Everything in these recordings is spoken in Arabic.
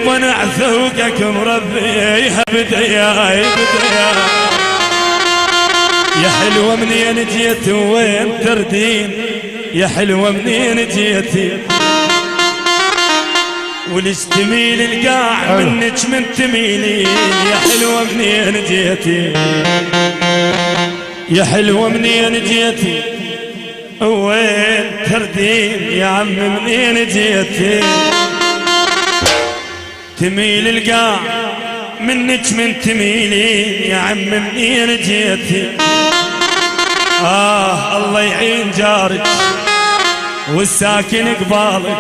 منع ذوقك مربيها بدايا يا حلوة منين جيت وين تردين يا حلوة منين جيتي وليش تميل القاع منك من تميلين يا حلوة منين جيتي يا حلوة منين جيتي وين تردين يا عم منين جيتي تميل القاع منك من تميلين يا عم منين جيتي الله يعين جارك والساكن قبالك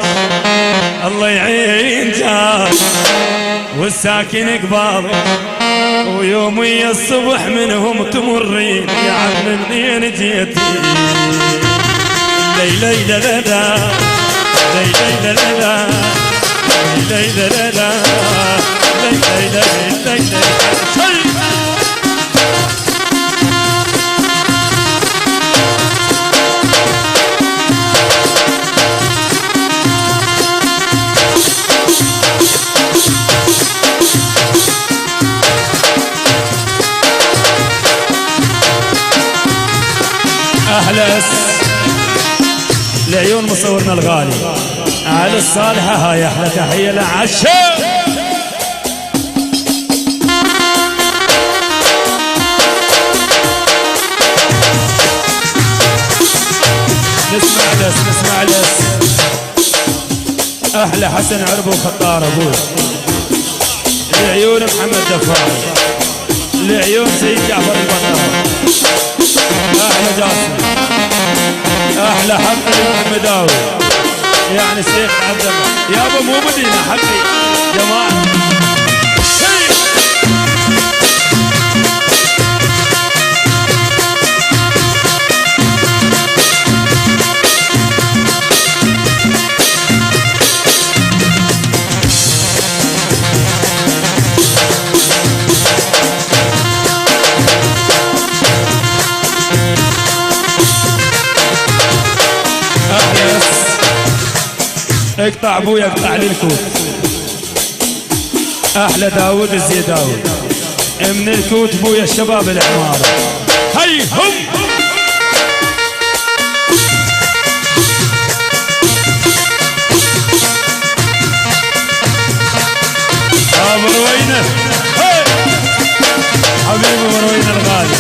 الله يعين جارك والساكن قبالك ويوم ويا الصبح منهم تمرين يا عم منين جيتي ليلى لا لا ليلى لا لا ليلى لا لا ليلى لا لا أهلا لعيون مصورنا الغالي على الصالحة هاي أحلى تحية لعشاء نسمع لس أحلى حسن عربو وخطار أبوي لعيون محمد دفاعي لعيون سيد جعفر البطار أحلى جاسم أحلى حق المداوي يعني سيد عبد الله يابا مو مدينة حقي جماعة اقطع ابويا اقطع للكوت احلى داود الزيداوي من الكوت ابويا الشباب العماره هي هم مروينه حبيبي مروينه الغالي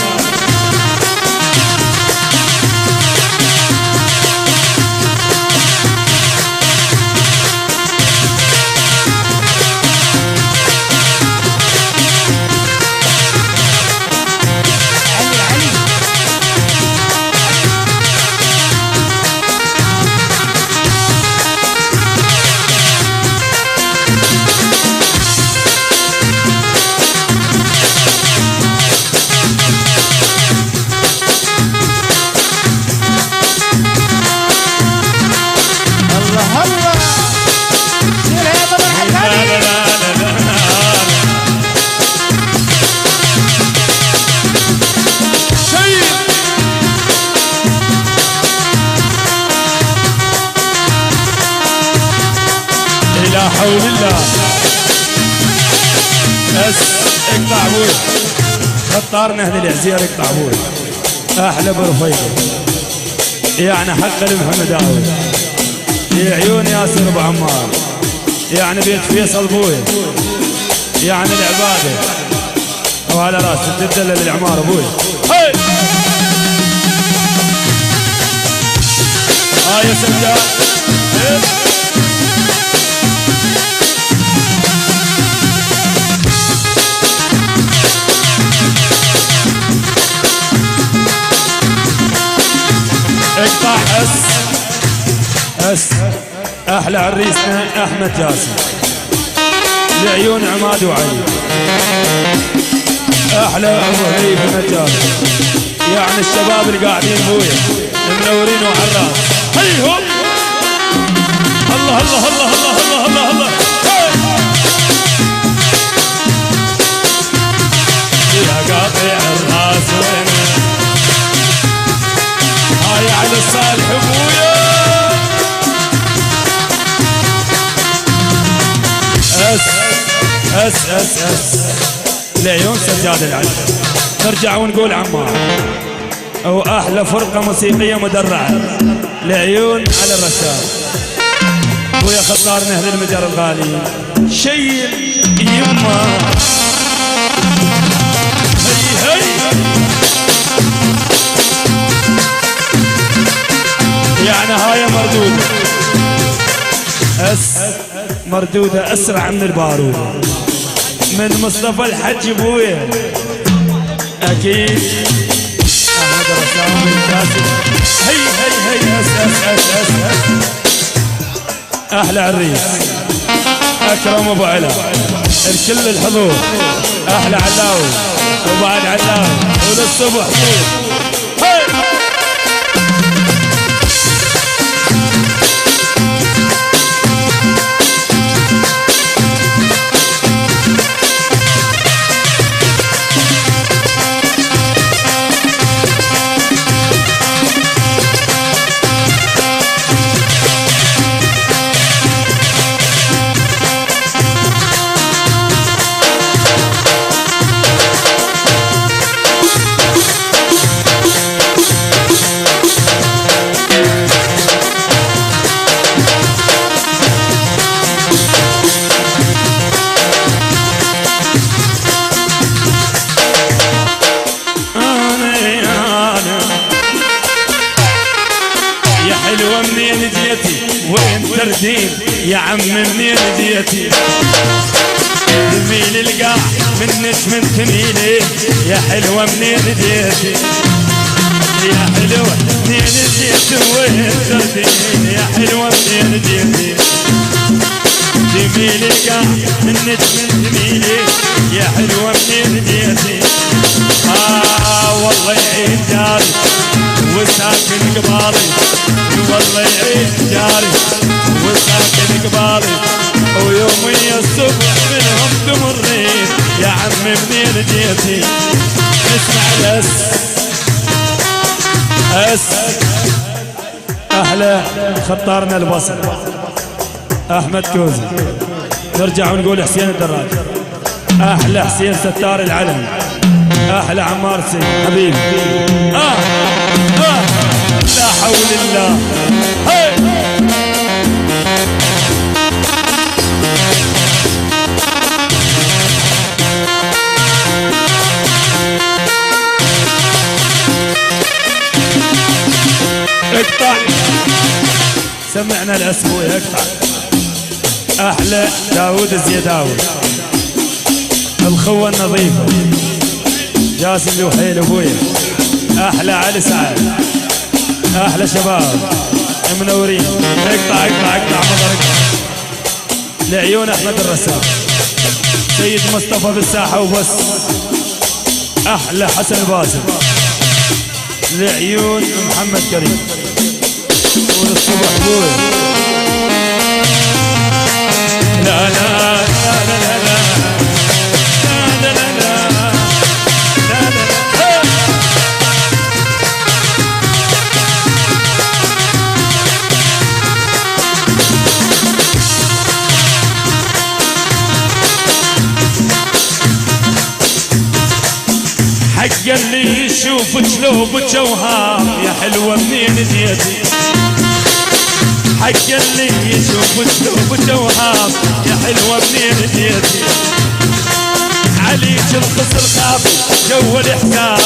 لا حول الله بس اقطع ابوي خطار نهدي العزير اقطع ابوي احلى برفيقه يعني حق المحمداوي يا عيون ياسر ابو عمار يعني بيت فيصل ابوي يعني العباده وعلى راسي تدلل العمار ابوي هاي يا سجاد اقطع اس احلى عريسنا احمد جاسم لعيون عماد وعلي احلى ابو هريب النجار يعني الشباب اللي قاعدين بويا منورين وعراس هيهم الله الله الله الله الله الله يا قاطع الراس وين هاي على الصالح ابويا اس اس العيون سجاد العلم. نرجع ونقول عمار او احلى فرقه موسيقيه مدرعه العيون على الرشاد ويا خطار نهل المجر الغالي شيء يما هي هي يعني هاي مردودة مردودة أسرع من البارودة من مصطفى الحج بويا أكيد أحمد رسام الكاسب هي أحلى عريس أكرم أبو علا الكل الحضور أحلى علاوي وبعد علاوي وللصبح يا عم منين جيتي تميل القاع منك من تميلي يا حلوة منين جيتي يا حلوة منين جيتي وين تردين يا حلوة منين جيتي تميل القاع منك من تميلي يا حلوة منين جيتي والله يعين جاري وساكن قبالي والله يعين جاري وساكن قبالي ويومي الصبح منهم تمرين يا عم منين جيتي اسمع احلى خطارنا البصر احمد كوزي. نرجع ونقول حسين الدراج احلى حسين ستار العلم احلى عمار سي حبيبي لا حول الله اقطع سمعنا الاسبوع اقطع احلى داود الزيداوي الخوة النظيفة جاسم وحيل ابويا احلى علي سعد احلى شباب منورين اقطع مضرك لعيون احمد الرسام سيد مصطفى بالساحة وبس احلى حسن الباسم لعيون محمد كريم وللصبح بوي لا لا لا لا لا لا لا لا حق اللي يشوفك لو بجوهر يا حلوة منين جيتي حق اللي يشوفك لو بجوهر يا حلوة منين جيتي عليك الخصر خافي جو الحساب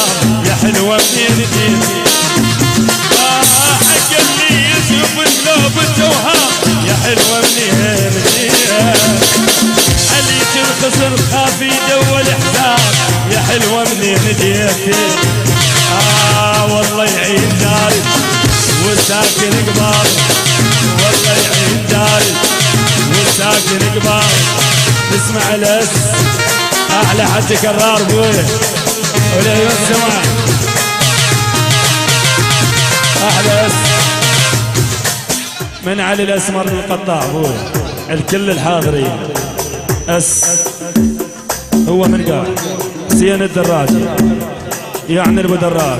يا حلوة منين جيتي حق اللي يشوفك لو بجوهر يا حلوة منين جيتي عليك الخصر خافي جو الحساب يا حلوة منين جيتي والله يعين داري وساكن قبالي والله يعين داري وساكن قبالي اسمع الاس احلى حج كرار بويه والعيون سمع احلى اس من علي الاسمر القطاع بويه الكل الحاضرين هو من قال حسين الدراجي يعني ابو دراج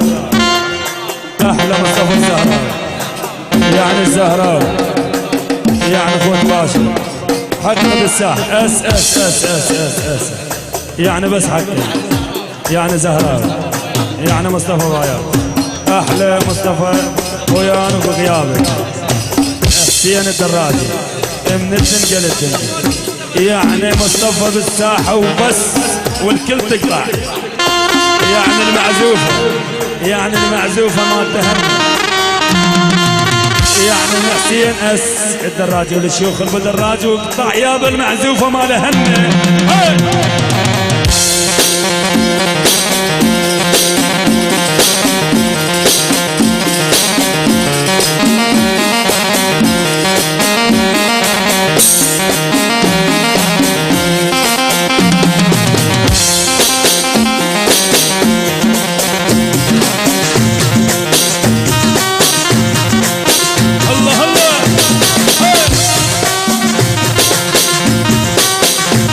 احلى مصطفى الزهراوي يعني الزهراوي يعني فوت باشا حقنا بالساحل اس اس اس اس اس اس يعني بس حقنا يعني زهراوي يعني مصطفى بايع احلى مصطفى ويانك وغيابك حسين الدراجي من الدنقل الدنقل يعني مصطفى بالساحة وبس والكل تقطع يعني المعزوفة ما تهم يعني حسين اس الدراجي والشيوخ بالدراج وقطع يا بالمعزوفة ما لهن